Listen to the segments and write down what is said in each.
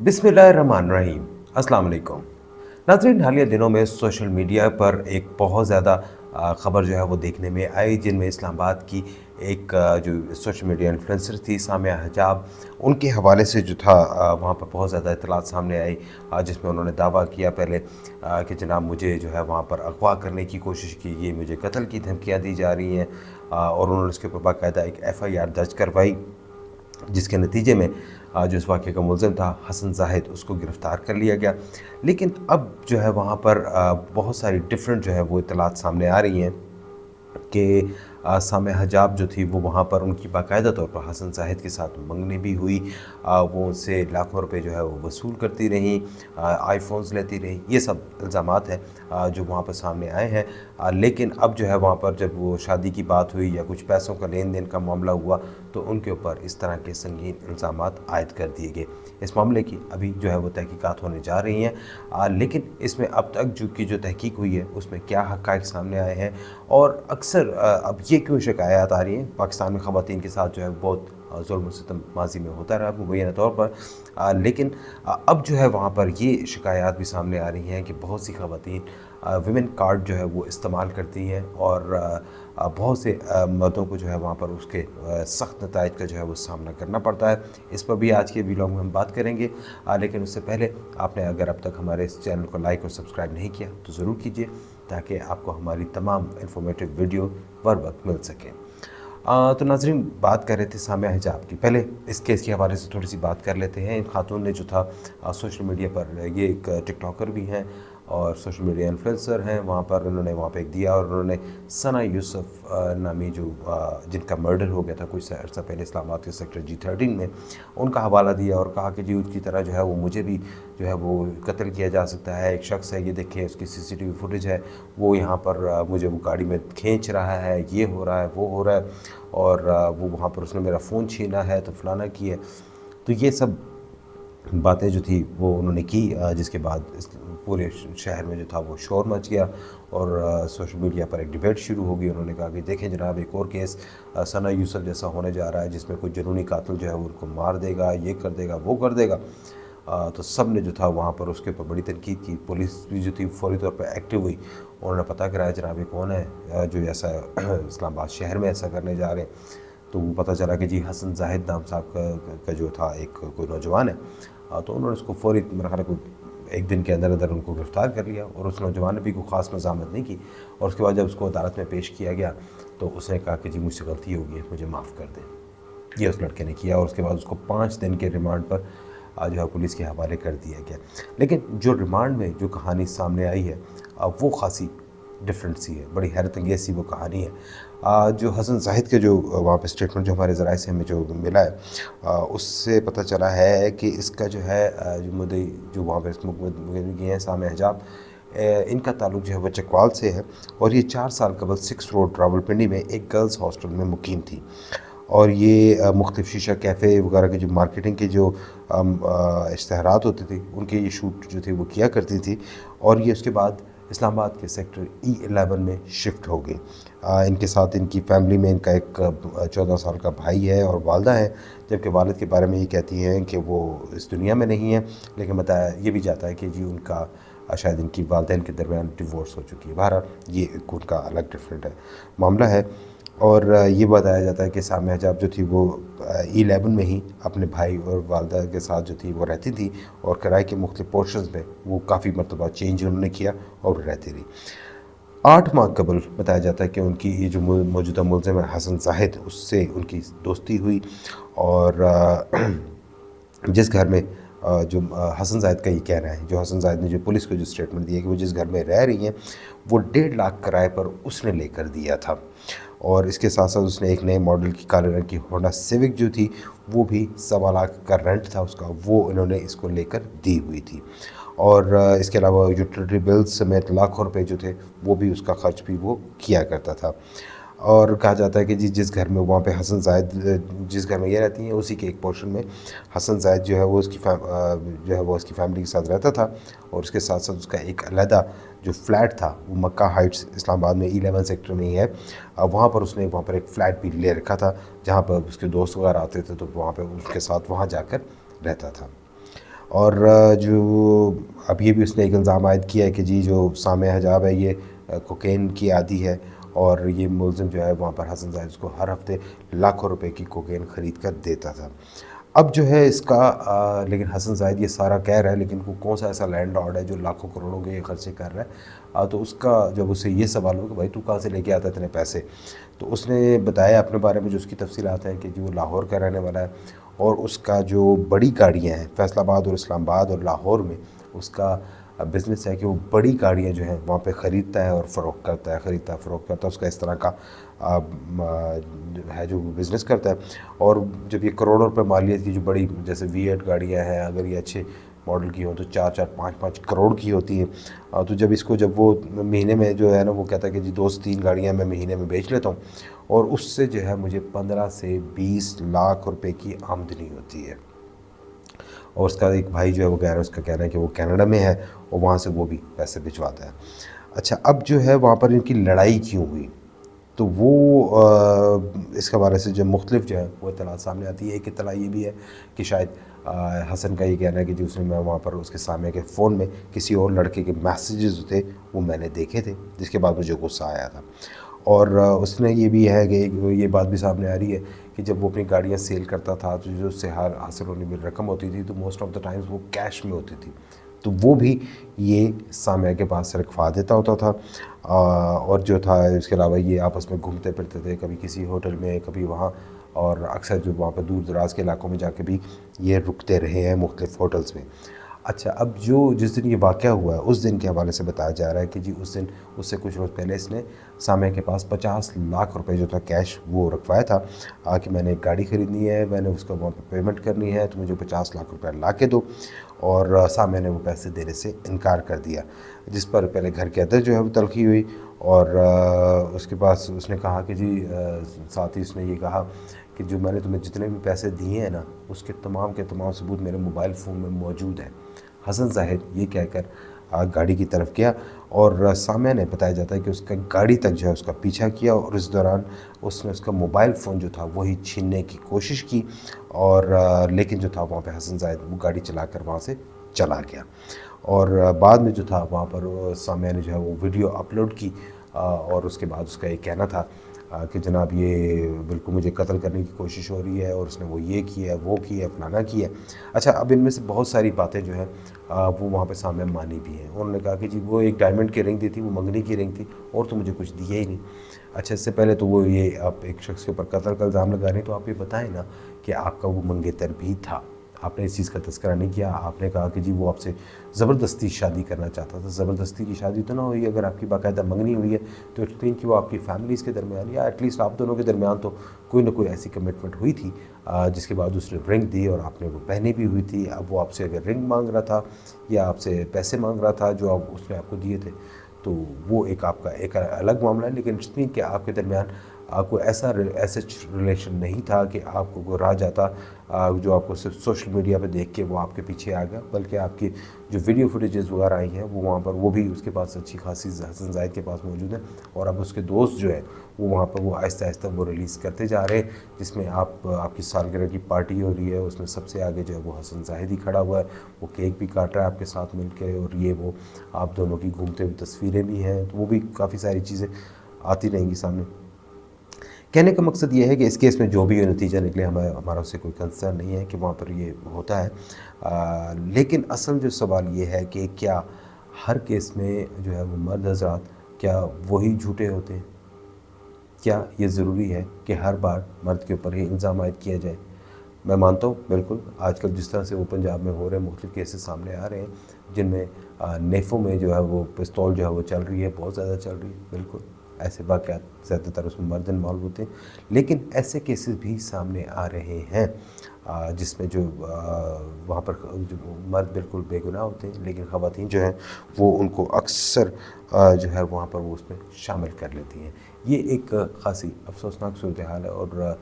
बिस्मिल्लाहिर्रहमानिर्रहीम। अस्सलाम वालेकुम। नाज़रीन, हालिया दिनों में सोशल मीडिया पर एक बहुत ज़्यादा ख़बर जो है वो देखने में आई, जिनमें इस्लामाबाद की एक जो सोशल मीडिया इन्फ्लुएंसर थी सामिया हिजाब, उनके हवाले से जो था वहाँ पर बहुत ज़्यादा इत्तलात सामने आई, जिसमें उन्होंने दावा किया पहले कि जनाब मुझे जो है वहाँ पर अगवा करने की कोशिश की गई, मुझे कत्ल की धमकियाँ दी जा रही हैं, और उन्होंने उसके ऊपर बाकायदा एक FIR दर्ज करवाई, जिसके नतीजे में जो इस वाक़े का मुलज़िम था हसन ज़ाहिद, उसको गिरफ़्तार कर लिया गया। लेकिन अब जो है वहाँ पर बहुत सारी डिफरेंट जो है वो इत्तलात सामने आ रही हैं कि सामिया हिजाब जो थी वो वहाँ पर उनकी बाकायदा तौर पर हसन ज़ाहिद के साथ मंगनी भी हुई। वो उनसे लाखों रुपए जो है वो वसूल करती रहीं, आईफ़ोन्स लेती रहीं। ये सब इल्ज़ामात हैं जो वहाँ पर सामने आए हैं। लेकिन अब जो है वहाँ पर जब वो शादी की बात हुई या कुछ पैसों का लेन देन का मामला हुआ, तो उनके ऊपर इस तरह के संगीन इल्ज़ामात आयद कर दिए गए। इस मामले की अभी जो है वो तहकीकात होने जा रही हैं, लेकिन इसमें अब तक जो तहकीक हुई है उसमें क्या हक़ाइक़ सामने आए हैं, और अक्सर अब ये क्यों शिकायत आ रही हैं पाकिस्तान में ख़वातीन के साथ जो है बहुत ज़ुल्म सितम माज़ी में होता रहा मुबैना तौर पर, लेकिन अब जो है वहाँ पर ये शिकायत भी सामने आ रही हैं कि बहुत सी ख़वातीन विमेन कार्ड जो है वो इस्तेमाल करती हैं, और बहुत से मर्दों को जो है वहाँ पर उसके सख्त नताइज का जो है वो सामना करना पड़ता है। इस पर भी आज के व्लॉग में हम बात करेंगे, लेकिन उससे पहले आपने अगर अब तक हमारे इस चैनल को लाइक और सब्सक्राइब नहीं किया तो ज़रूर कीजिए, ताकि आपको हमारी तमाम इन्फॉर्मेटिव वीडियो बर वक्त मिल सकें। तो नाज़रीन, बात कर रहे थे सामिया हिजाब की। पहले इस केस के हवाले से थोड़ी सी बात कर लेते हैं। इन खातून ने जो था सोशल मीडिया पर, ये एक टिकटॉकर भी हैं और सोशल मीडिया इन्फ्लुएंसर हैं, वहाँ पर उन्होंने वहाँ पे एक दिया, और उन्होंने सना यूसुफ नामी जो जिनका मर्डर हो गया था कुछ अर्सा पहले इस्लामाबाद के सेक्टर G13 में, उनका हवाला दिया और कहा कि जी उसकी तरह जो है वो मुझे भी जो है वो कत्ल किया जा सकता है। एक शख्स है, ये देखिए उसकी CCTV फुटेज है, वो यहाँ पर मुझे वो गाड़ी में खींच रहा है, ये हो रहा है, वो हो रहा है, और वो वहाँ पर उसने मेरा फ़ोन छीना है, तो फलाना की है। तो ये सब बातें जो थी वो उन्होंने की, जिसके बाद इस पूरे शहर में जो था वो शोर मच गया, और सोशल मीडिया पर एक डिबेट शुरू हो गई। उन्होंने कहा कि देखें जनाब, एक और केस सना यूसुफ जैसा होने जा रहा है, जिसमें कोई जुनूनी कातिल जो है वो उनको मार देगा, ये कर देगा, वो कर देगा। तो सब ने जो था वहाँ पर उसके ऊपर बड़ी तनकीद की। पुलिस भी जो थी फौरी तौर पर एक्टिव हुई, उन्होंने पता कराया जनाब ये कौन है जो ऐसा इस्लामाबाद शहर में ऐसा करने जा रहे हैं। तो वो पता चला कि जी हसन ज़ाहिद नाम साहब का जो था एक कोई नौजवान है। तो उन्होंने उसको फौरी मेरे ख्याल को एक दिन के अंदर अंदर उनको गिरफ़्तार कर लिया, और उस नौजवान ने भी कोई ख़ास मज़ामत नहीं की। और उसके बाद जब उसको अदालत में पेश किया गया तो उसने कहा कि जी मुझसे गलती हो गई है, मुझे माफ़ कर दें। ये उस लड़के ने किया, और उसके बाद उसको 5 दिन के रिमांड पर जो है पुलिस के हवाले कर दिया गया। लेकिन जो रिमांड में जो कहानी सामने आई है वो ख़ासी डिफरेंट सी है, बड़ी हैरत अंगेज़ सी वो कहानी है। जो हसन ज़ाहिद के जो वहाँ पे स्टेटमेंट जो हमारे ज़राए से हमें जो मिला है, उससे पता चला है कि इसका जो है जो मुद्दई जो वहाँ पे मुकदमे हैं सामिया हिजाब, इनका ताल्लुक़ जो है वो चकवाल से है, और ये 4 साल कबल 6 रोड रावलपिंडी में एक गर्ल्स हॉस्टल में मुकीम थी। और ये मुख्तलिफ़ शीशा कैफ़े वगैरह की जो मार्केटिंग की जो इश्तहारात होती थी, उनके ये शूट जो थे वो किया करती थी, और ये उसके बाद इस्लामाबाद के सेक्टर E11 में शिफ्ट हो गई। इनके साथ इनकी फ़ैमिली में इनका एक 14 साल का भाई है और वालदा है, जबकि वालिद के बारे में ये कहती हैं कि वो इस दुनिया में नहीं है, लेकिन बताया ये भी जाता है कि जी उनका शायद इनकी वालदैन के दरमियान डिवोर्स हो चुकी है। बहरहाल ये एक उनका अलग डिफरेंट है मामला है। और ये बताया जाता है कि सामिया हिजाब जो थी वो E11 में ही अपने भाई और वालदा के साथ जो थी वो रहती थी, और किराए के मुख्तलिफ पोर्शंस में वो काफ़ी मरतबा चेंज उन्होंने किया और रहती रही। 8 माह कबल बताया जाता है कि उनकी ये जो मौजूदा मुलज़िम है हसन ज़ाहिद, उससे उनकी दोस्ती हुई, और जिस घर में जो हसन ज़ाहिद का ये कहना है, जो हसन ज़ाहिद ने जो पुलिस को जो स्टेटमेंट दिया कि वो जिस घर में रह रही हैं वो 1.5 लाख किराए पर उसने लेकर दिया था, और इसके साथ साथ उसने एक नए मॉडल की काले रंग की होंडा सिविक जो थी वो भी 1.25 लाख का रेंट था उसका, वो इन्होंने इसको लेकर दी हुई थी। और इसके अलावा यूटिलिटी बिल्स समेत लाखों रुपए जो थे वो भी उसका खर्च भी वो किया करता था। और कहा जाता है कि जी जिस घर में वहाँ पे हसन ज़ाहिद जिस घर में ये रहती हैं उसी के एक पोर्शन में हसन ज़ाहिद जो है वो जो है वो उसकी फैमिली के साथ रहता था, और उसके साथ साथ उसका एक अलहदा जो फ्लैट था वो मक्का हाइट्स इस्लामाबाद में E11 सेक्टर में ही है। वहाँ पर उसने वहाँ पर एक फ़्लैट भी ले रखा था, जहाँ पर उसके दोस्त वगैरह आते थे तो वहाँ पर उसके साथ वहाँ जाकर रहता था। और जो अब ये भी उसने एक इल्ज़ाम आयद किया है कि जी जो सामिया हिजाब है ये कोकेन की आदी है, और ये मुलज़िम जो है वहाँ पर हसन ज़ाहिद उसको हर हफ्ते लाखों रुपए की कोकेन ख़रीद कर देता था। अब जो है इसका लेकिन हसन ज़ाहिद ये सारा कह रहा है, लेकिन वो कौन सा ऐसा लैंडलॉर्ड है जो लाखों करोड़ों के खर्चे कर रहा है। तो उसका जब उससे ये सवाल हो कि भाई तू कहाँ से लेके आता है इतने पैसे, तो उसने बताया अपने बारे में जो उसकी तफसीलात हैं कि जी वो लाहौर का रहने वाला है, और उसका जो बड़ी गाड़ियाँ हैं फैसलाबाद और इस्लामाबाद और लाहौर में उसका बिज़नेस है कि वो बड़ी गाड़ियाँ जो हैं वहाँ पे ख़रीदता है और फ़रोख्त करता है, ख़रीदता है फ़रोख्त करता है। उसका इस तरह का है जो बिज़नेस करता है। और जब ये करोड़ों रुपए मालियत की जो बड़ी जैसे V8 गाड़ियाँ हैं, अगर ये अच्छे मॉडल की हो तो 4-4 5-5 करोड़ की होती हैं। तो जब वो महीने में जो है ना वो कहता है कि जी 2 से 3 गाड़ियाँ मैं महीने में बेच लेता हूँ, और उससे जो है मुझे 15 से 20 लाख रुपए की आमदनी होती है। और उसका एक भाई जो है वो कह रहा है, उसका कहना है कि वो कनाडा में है और वहाँ से वो भी पैसे भिजवाता है। अच्छा, अब जो है वहाँ पर इनकी लड़ाई क्यों हुई, तो वो इसके हवाले से जो मुख्तलिफ जो है वो इत्तलात सामने आती है। एक इत्तला ये भी है कि शायद हसन का ये कहना है कि जी उसने मैं वहाँ पर उसके सामने के फ़ोन में किसी और लड़के के मैसेजेस थे वो मैंने देखे थे, जिसके बाद मुझे गुस्सा आया था। और उसने ये भी है कि ये बात भी सामने आ रही है कि जब वो अपनी गाड़ियाँ सेल करता था तो जो उससे हासिल होने में रकम होती थी तो मोस्ट ऑफ़ द टाइम्स वो कैश में होती थी, तो वो भी ये सामिया के पास से रखवा देता होता था। और जो था इसके अलावा ये आपस में घूमते फिरते थे, कभी किसी होटल में कभी वहाँ, और अक्सर जो वहाँ पर दूर दराज के इलाकों में जाके भी ये रुकते रहे हैं मुख्तलिफ़ होटल्स में। अच्छा, अब जिस दिन ये वाक़या हुआ है उस दिन के हवाले से बताया जा रहा है कि जी उस दिन उससे कुछ रोज़ पहले इसने सामिया के पास 50 लाख रुपए जो था कैश वो रखवाया था कि मैंने एक गाड़ी ख़रीदनी है, मैंने उसका वहाँ पे पेमेंट करनी है, तो मुझे 50 लाख रुपए ला के दो। और सामिया ने वो पैसे देने से इनकार कर दिया, जिस पर पहले घर के अंदर जो है वो तल्खी हुई। और उसके पास उसने कहा कि जी साथ ही उसने ये कहा कि जो मैंने तुम्हें जितने भी पैसे दिए हैं ना उसके तमाम के तमाम सबूत मेरे मोबाइल फ़ोन में मौजूद हैं। हसन ज़ाहिद ये कहकर गाड़ी की तरफ गया, और सामिया ने बताया जाता है कि उसका गाड़ी तक जो है उसका पीछा किया, और इस दौरान उसने उसका मोबाइल फ़ोन जो था वही छीनने की कोशिश की। और लेकिन जो था वहाँ पे हसन ज़ाहिद वो गाड़ी चलाकर वहाँ से चला गया। और बाद में जो था वहाँ पर सामिया ने जो है वो वीडियो अपलोड की, और उसके बाद उसका ये कहना था कि जनाब ये बिल्कुल मुझे कत्ल करने की कोशिश हो रही है, और उसने वो ये किया है, वो किया है, फलाना किया है। अच्छा, अब इनमें से बहुत सारी बातें जो है वो वहाँ पे सामने मानी भी हैं। उन्होंने कहा कि जी वो एक डायमंड की रिंग दी थी, वो मंगनी की रिंग थी, और तो मुझे कुछ दिया ही नहीं। अच्छा, इससे पहले तो वो ये आप एक शख्स के ऊपर कत्ल का इल्ज़ाम लगा रहे हैं, तो आप ये बताएं ना कि आपका वो मंगेतर भी था, आपने इस चीज़ का तज़किरा नहीं किया। आपने कहा कि जी वो आपसे ज़बरदस्ती शादी करना चाहता था। ज़बरदस्ती की शादी तो ना हुई, अगर आपकी बाकायदा मंगनी हुई है तो इट मीन कि वो आपकी फैमिलीज़ के दरमियान या एटलीस्ट आप दोनों के दरमियान तो कोई ना कोई ऐसी कमिटमेंट हुई थी जिसके बाद उसने रिंग दी और आपने वो पहनी भी हुई थी। अब वो आपसे अगर रिंग मांग रहा था या आपसे पैसे मांग रहा था जो आप उसने आपको दिए थे, तो वो एक आपका एक अलग मामला है। लेकिन इट मीन कि आपके दरमियान आपको ऐसा रिलेशन नहीं था कि आपको वो राह जाता जो आपको सिर्फ सोशल मीडिया पे देख के वो आपके पीछे आ गया, बल्कि आपकी जो वीडियो फुटेजेस वगैरह आई हैं वो वहाँ पर वो भी उसके पास अच्छी खासी हसन ज़ाहिद के पास मौजूद है। और अब उसके दोस्त जो है वो वहाँ पर वो आहिस्ता आहिस्ता वो रिलीज़ करते जा रहे हैं, जिसमें आपकी सालगिरह की पार्टी हो रही है, उसमें सबसे आगे जो है वो हसन ज़ाहिद ही खड़ा हुआ है, वो केक भी काट रहा है आपके साथ मिल के, और ये वो आप दोनों की घूमते हुए तस्वीरें भी हैं, तो वो भी काफ़ी सारी चीज़ें आती रहेंगी सामने। कहने का मकसद ये है कि इस केस में जो भी ये नतीजा निकले हमारा उससे कोई कंसर्न नहीं है कि वहाँ पर ये होता है। लेकिन असल जो सवाल ये है कि क्या हर केस में जो है वो मर्द हज़रात क्या वही झूठे होते हैं? क्या ये ज़रूरी है कि हर बार मर्द के ऊपर ही इल्ज़ाम आयद किया जाए? मैं मानता हूँ बिल्कुल, आजकल जिस तरह से वो पंजाब में हो रहे हैं, मुख्तलिफ़ केसेस सामने आ रहे हैं जिनमें नेफ़ों में जो है वो पिस्तौल जो है वो चल रही है, बहुत ज़्यादा चल रही है। बिल्कुल ऐसे वाक़यात ज़्यादातर उसमें मर्द इन्वॉल्व होते हैं, लेकिन ऐसे केसेस भी सामने आ रहे हैं जिसमें जो वहाँ पर जो मर्द बिल्कुल बेगुनाह होते हैं, लेकिन ख़वातीन जो हैं वो उनको अक्सर जो है वहाँ पर वो उसमें शामिल कर लेती हैं। ये एक ख़ासी अफसोसनाक सूरत हाल है, और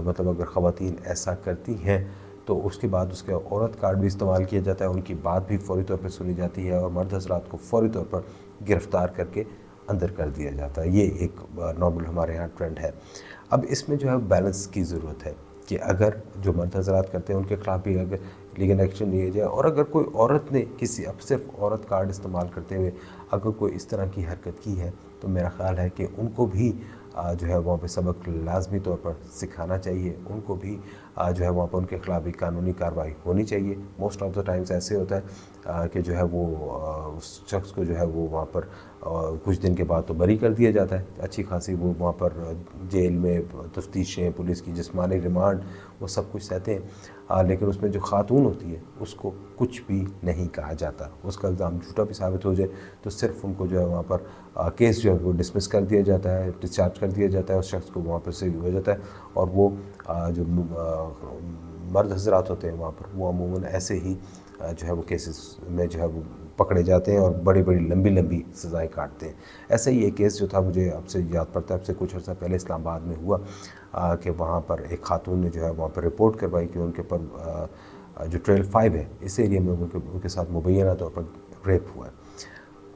मतलब अगर ख़वातीन ऐसा करती हैं तो उसके बाद उसके औरत कार्ड भी इस्तेमाल किया जाता है, उनकी बात भी फ़ौरी तौर पर सुनी जाती है, और मर्द हज़रात को फ़ौरी तौर पर गिरफ़्तार करके अंदर कर दिया जाता है। ये एक नॉर्मल हमारे यहाँ ट्रेंड है। अब इसमें जो है बैलेंस की ज़रूरत है कि अगर जो मर्द हज़रात करते हैं उनके ख़िलाफ़ भी अगर लेकिन एक्शन लिया जाए। और अगर कोई औरत ने किसी, अब सिर्फ औरत कार्ड इस्तेमाल करते हुए अगर कोई इस तरह की हरकत की है तो मेरा ख़्याल है कि उनको भी जो है वहाँ पे सबक लाजमी तौर पर सिखाना चाहिए। उनको भी जो है वहाँ पर उनके ख़िलाफ़ भी कानूनी कार्रवाई होनी चाहिए। मोस्ट ऑफ़ द टाइम्स ऐसे होता है कि जो है वो उस शख्स को जो है वो वहाँ पर कुछ दिन के बाद तो बरी कर दिया जाता है, अच्छी खासी वो वहाँ पर जेल में तफ्तीशें, पुलिस की जिस्मानी रिमांड, वो सब कुछ सहते हैं। लेकिन उसमें जो खातून होती है उसको कुछ भी नहीं कहा जाता। उसका इल्ज़ाम झूठा भी साबित हो जाए तो सिर्फ उनको जो है वहाँ पर केस जो है वो डिसमिस कर दिया जाता है, डिस्चार्ज कर दिया जाता है, उस शख्स को वहाँ पर से हो जाता है। और वो जो मर्द हज़रात होते हैं वहाँ पर, वो अमूमन ऐसे ही जो है वो केसेस में जो है वो पकड़े जाते हैं और बड़ी बड़ी लंबी लंबी सज़ाएँ काटते हैं। ऐसा ही एक केस जो था मुझे अब से याद पड़ता है, अब से कुछ अर्सा पहले इस्लामाबाद में हुआ कि वहाँ पर एक खातून ने जो है वहाँ पर रिपोर्ट करवाई कि उनके ऊपर जो ट्रेल 5 है इस एरिया में उनके साथ मुबैना तौर पर रेप हुआ है।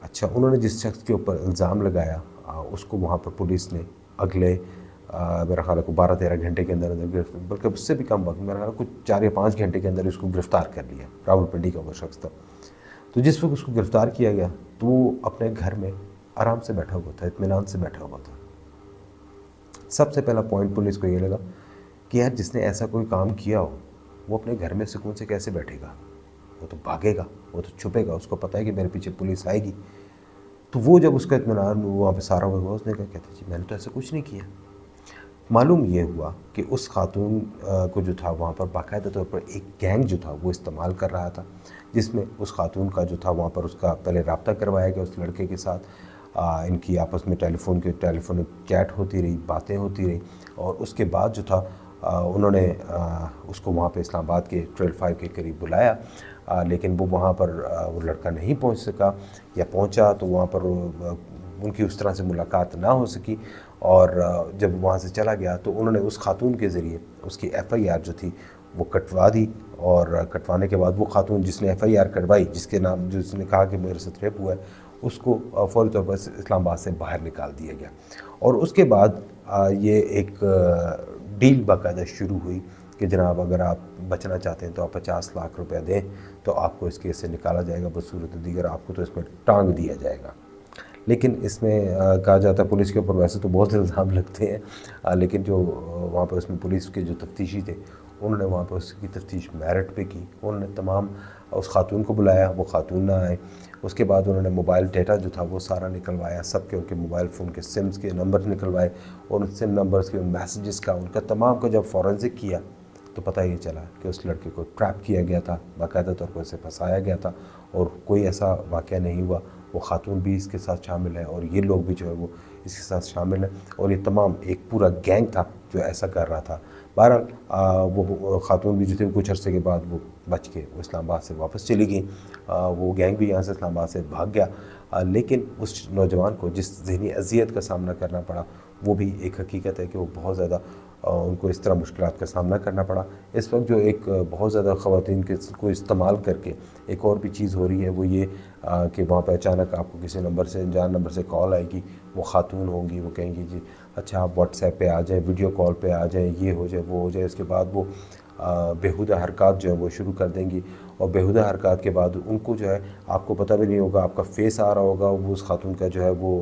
अच्छा, उन्होंने जिस शख्स के ऊपर इल्ज़ाम लगाया उसको वहाँ पर पुलिस ने अगले मेरा ख़्याल है को 12-13 घंटे के अंदर बल्कि उससे भी कम वक्त, मेरा ख़्याल कुछ 4 या 5 घंटे के अंदर इसको गिरफ़्तार कर लिया। रावलपिंडी का वो शख्स था। तो जिस वक्त उसको गिरफ़्तार किया गया तो वो अपने घर में आराम से बैठा हुआ था, इत्मीनान से बैठा हुआ था। सबसे पहला पॉइंट पुलिस को ये लगा कि यार जिसने ऐसा कोई काम किया हो वो अपने घर में सुकून से कैसे बैठेगा, वो तो भागेगा, वो तो छुपेगा, उसको पता है कि मेरे पीछे पुलिस आएगी। तो वो जब उसका इत्मीनान वहाँ पे सारा हुआ, उसने कहा कहते जी मैंने तो ऐसा कुछ नहीं किया। मालूम ये हुआ कि उस खातून को जो था वहाँ पर बाकायदा तौर पर एक गैंग जो था वो इस्तेमाल कर रहा था, जिसमें उस खातून का जो था वहाँ पर उसका पहले रब्ता करवाया गया उस लड़के के साथ। इनकी आपस में टेलीफोनिक चैट होती रही, बातें होती रही, और उसके बाद जो था उन्होंने उसको वहाँ पे इस्लामाबाद के ट्रेल 5 के करीब बुलाया। लेकिन वो वहाँ पर वो लड़का नहीं पहुँच सका, या पहुँचा तो वहाँ पर उनकी उस तरह से मुलाकात ना हो सकी। और जब वहाँ से चला गया तो उन्होंने उस खातून के ज़रिए उसकी FIR जो थी वो कटवा दी। और कटवाने के बाद वो खातून जिसने FIR करवाई, जिसके नाम जिसने कहा कि मेरे साथ रेप हुआ है, उसको फ़ौरी तौर पर इस्लामाबाद से बाहर निकाल दिया गया। और उसके बाद ये एक डील बाकायदा शुरू हुई कि जनाब अगर आप बचना चाहते हैं तो आप 50 लाख रुपए दें तो आपको इस केस से निकाला जाएगा, बसूरत दीगर आपको तो इसमें टांग दिया जाएगा। लेकिन इसमें कहा जाता है पुलिस के ऊपर वैसे तो बहुत इल्ज़ाम लगते हैं, लेकिन जो वहाँ पर उसमें पुलिस के जो तफ्तीशी थे उन्होंने वहाँ पर उसकी तफ्तीश मेरिट पे की। उन्होंने तमाम उस खातून को बुलाया, वो खातून ना आए। उसके बाद उन्होंने मोबाइल डेटा जो था वो सारा निकलवाया, सबके उनके मोबाइल फ़ोन के सिम्स के नंबर निकलवाए, और उन सिम नंबर्स के मैसेजेस का उनका तमाम का जब फॉरेंसिक किया तो पता ये चला कि उस लड़के को ट्रैप किया गया था, बाकायदा तौर पर उसे फंसाया गया था, और कोई ऐसा वाक़या नहीं हुआ। वो खातून भी इसके साथ शामिल है और ये लोग भी जो है वो इसके साथ शामिल हैं, और ये तमाम एक पूरा गैंग था जो ऐसा कर रहा था। बहरहाल वो खातून भी जो थे कुछ अर्से के बाद वो बच के वो इस्लामाबाद से वापस चली गई। वो गैंग भी यहाँ से इस्लामाबाद से भाग गया। लेकिन उस नौजवान को जिस ज़हनी अज़ियत का सामना करना पड़ा वो भी एक हकीकत है कि वो बहुत ज़्यादा उनको इस तरह मुश्किलात का सामना करना पड़ा। इस वक्त जो एक बहुत ज़्यादा ख़वातीन के को इस्तेमाल करके एक और भी चीज़ हो रही है वो ये कि वहाँ पे अचानक आपको किसी नंबर से, अनजान नंबर से कॉल आएगी, वो खातून होंगी, वो कहेंगी जी अच्छा आप व्हाट्सएप पे आ जाएँ, वीडियो कॉल पे आ जाएँ, ये हो जाए वो हो जाए। उसके बाद वो बेहुदा हरकत जो है वो शुरू कर देंगी, और बेहुदा हरकत के बाद उनको जो है आपको पता भी नहीं होगा, आपका फेस आ रहा होगा, वो उस खातून का जो है वो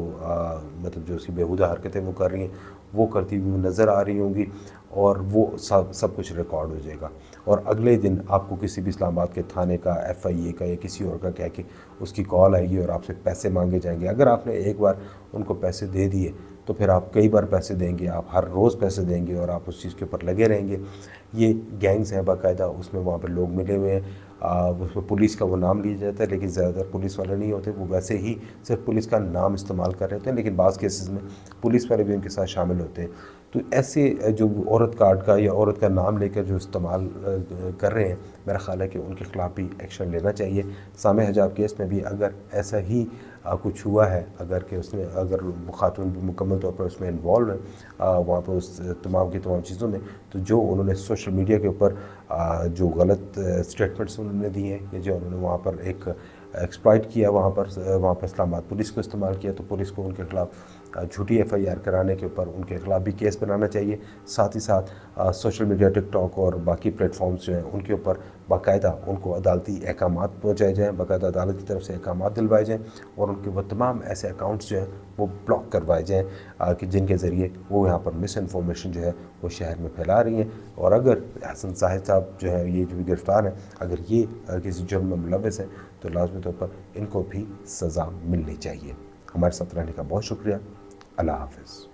मतलब जो उसकी बेहुदा हरकतें वो कर रही हैं वो करती हुई नज़र आ रही होंगी, और वो सब कुछ रिकॉर्ड हो जाएगा। और अगले दिन आपको किसी भी इस्लामाबाद के थाने का, FIA का या किसी और का कह के उसकी कॉल आएगी और आपसे पैसे मांगे जाएंगे। अगर आपने एक बार उनको पैसे दे दिए तो फिर आप कई बार पैसे देंगे, आप हर रोज़ पैसे देंगे और आप उस चीज़ के ऊपर लगे रहेंगे। ये गैंग्स हैं बाकायदा, उसमें वहाँ पर लोग मिले हुए हैं। उसमें पुलिस का वो नाम लिया जाता है, लेकिन ज़्यादातर पुलिस वाले नहीं होते, वो वैसे ही सिर्फ पुलिस का नाम इस्तेमाल कर रहे होते हैं, लेकिन बाज़ केसेस में पुलिस वाले भी उनके साथ शामिल होते हैं। तो ऐसे जो औरत कार्ड का या औरत का नाम लेकर जो इस्तेमाल कर रहे हैं, मेरा ख़्याल है कि उनके ख़िलाफ़ भी एक्शन लेना चाहिए। सामे हिजाब केस में भी अगर ऐसा ही कुछ हुआ है, अगर वो खातून भी मुकम्मल तौर पर उसमें इन्वॉल्व है वहाँ पर उस तमाम की तमाम चीज़ों में, तो जो उन्होंने सोशल मीडिया के ऊपर जो गलत स्टेटमेंट्स उन्होंने दिए हैं, या जो उन्होंने वहाँ पर एक एक्सप्लॉइट किया, वहाँ पर इस्लामाबाद पुलिस को इस्तेमाल किया, तो पुलिस को उनके ख़िलाफ़ झूठी FIR कराने के ऊपर उनके ख़िलाफ़ भी केस बनाना चाहिए। साथ ही साथ सोशल मीडिया, टिकटॉक और बाकी प्लेटफॉर्म्स जो हैं उनके ऊपर बाकायदा उनको अदालती अहकामात पहुँचाए जाएँ, बाकायदा अदालत की तरफ से अहकामात दिलवाए जाएँ और उनके वो तमाम ऐसे अकाउंट्स जो हैं वो ब्लॉक करवाए जाएँ कि जिनके ज़रिए वो यहाँ पर मिस इन्फॉर्मेशन जो है वो शहर में फैला रही हैं। और अगर हसन साहिद साहब जो है ये जो भी गिरफ़्तार हैं, अगर ये किसी जुर्म में मुलव्वस हैं तो लाज़मी तौर पर इनको भी सज़ा मिलनी चाहिए। हमारे साथ रहने का बहुत शुक्रिया। अल्लाह हाफ़िज़।